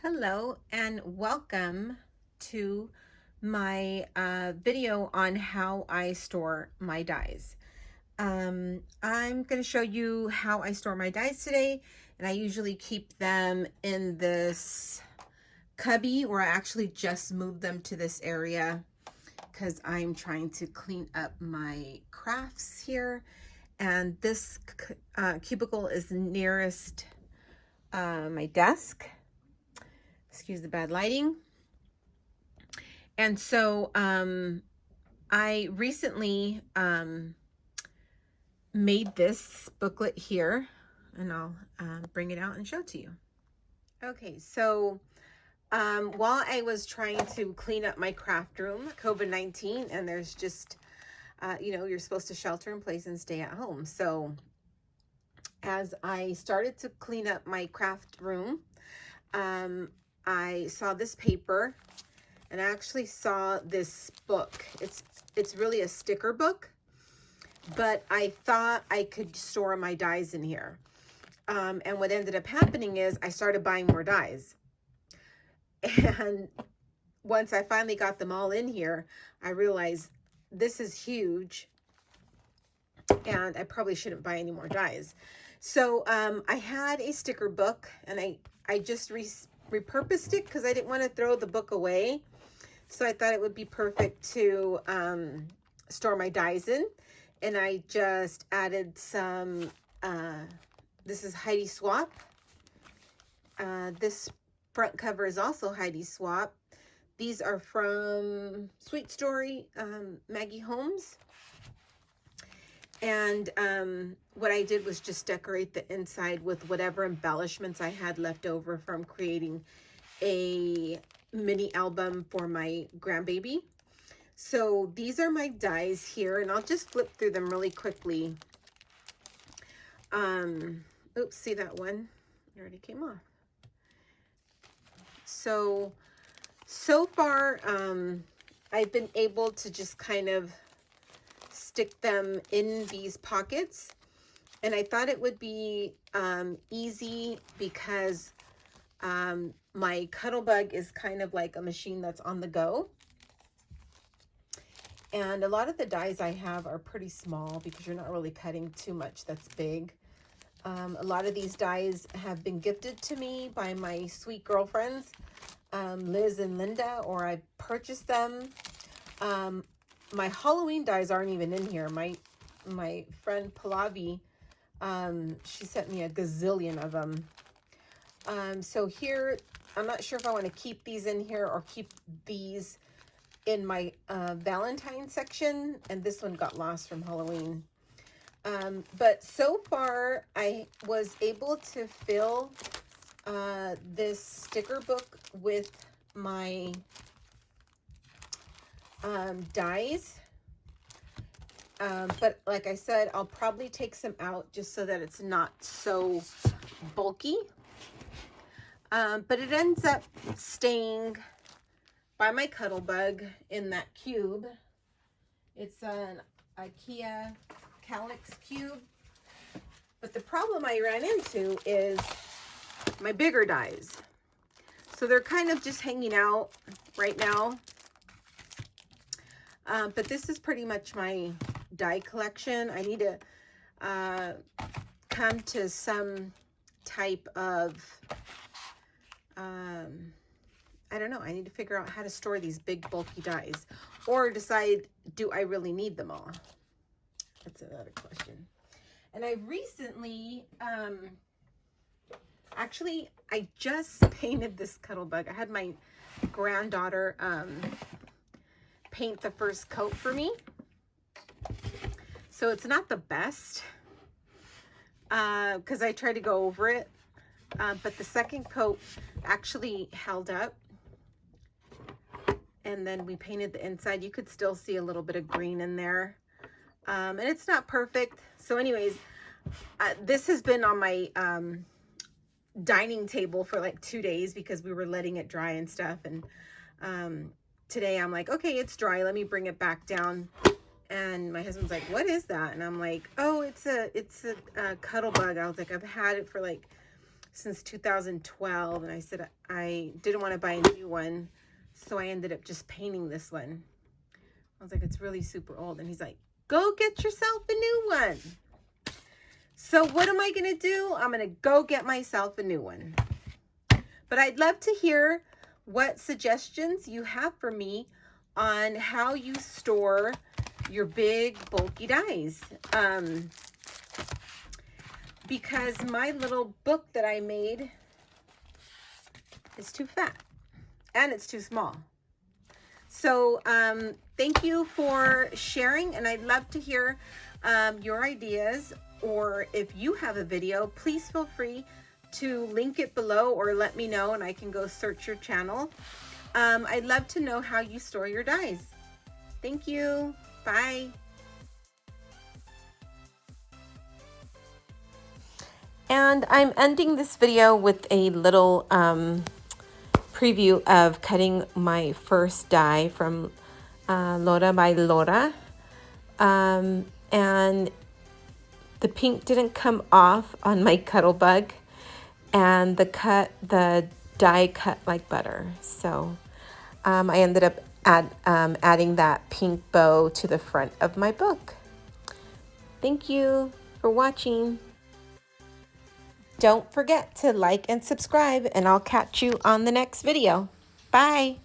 Hello and welcome to my video on how I store my dies. I'm going to show you how I store my dies today, and I usually keep them in this cubby, or I actually just moved them to this area because I'm trying to clean up my crafts here, and this cubicle is nearest my desk. Excuse the bad lighting. And so I recently made this booklet here, and I'll bring it out and show it to you. Okay, so while I was trying to clean up my craft room, COVID-19, and there's just, you're supposed to shelter in place and stay at home. So as I started to clean up my craft room, I saw this paper, and I actually saw this book. It's really a sticker book, but I thought I could store my dies in here. And what ended up happening is I started buying more dies. And once I finally got them all in here, I realized this is huge, and I probably shouldn't buy any more dies. So I had a sticker book, and I just repurposed it because I didn't want to throw the book away. So I thought it would be perfect to store my dies in. And I just added some, this is Heidi Swapp. This front cover is also Heidi Swapp. These are from Sweet Story, Maggie Holmes. And what I did was just decorate the inside with whatever embellishments I had left over from creating a mini album for my grandbaby. So these are my dies here, and I'll just flip through them really quickly. Oops, see that one? It already came off. So far, I've been able to just kind of stick them in these pockets, and I thought it would be easy because my Cuttlebug is kind of like a machine that's on the go, and a lot of the dies I have are pretty small because you're not really cutting too much that's big. A lot of these dies have been gifted to me by my sweet girlfriends, Liz and Linda, or I purchased them. My Halloween dies aren't even in here. My friend Pallavi, she sent me a gazillion of them. So here, I'm not sure if I want to keep these in here or keep these in my Valentine section, and this one got lost from Halloween. But so far, I was able to fill this sticker book with my dies. But like I said, I'll probably take some out just so that it's not so bulky. But it ends up staying by my Cuttlebug in that cube. It's an IKEA Kallax cube. But the problem I ran into is my bigger dies. So they're kind of just hanging out right now. But this is pretty much my die collection. I need to come to some type of, I don't know, I need to figure out how to store these big bulky dies, or decide, do I really need them all? That's another question. And I recently, actually, I just painted this Cuttlebug. I had my granddaughter paint the first coat for me. So it's not the best because I tried to go over it. But the second coat actually held up. And then we painted the inside. You could still see a little bit of green in there. And it's not perfect. So anyways, this has been on my dining table for like 2 days because we were letting it dry and stuff. And today I'm like, okay, it's dry. Let me bring it back down And my husband's like, what is that? And I'm like, oh, it's a cuddle bug. I was like, I've had it for like since 2012. And I said, I didn't want to buy a new one. So I ended up just painting this one. I was like, it's really super old. And he's like, go get yourself a new one. So what am I going to do? I'm going to go get myself a new one. But I'd love to hear what suggestions you have for me on how you store your big bulky dies. Because my little book that I made is too fat and it's too small. So thank you for sharing, and I'd love to hear your ideas, or if you have a video, please feel free to link it below or let me know and I can go search your channel. I'd love to know how you store your dies. Thank you. Bye. And I'm ending this video with a little preview of cutting my first die from Laura by Laura. And the pink didn't come off on my cuddle bug, and the die cut like butter. So I ended up adding that pink bow to the front of my book. Thank you for watching. Don't forget to like and subscribe, and I'll catch you on the next video. Bye.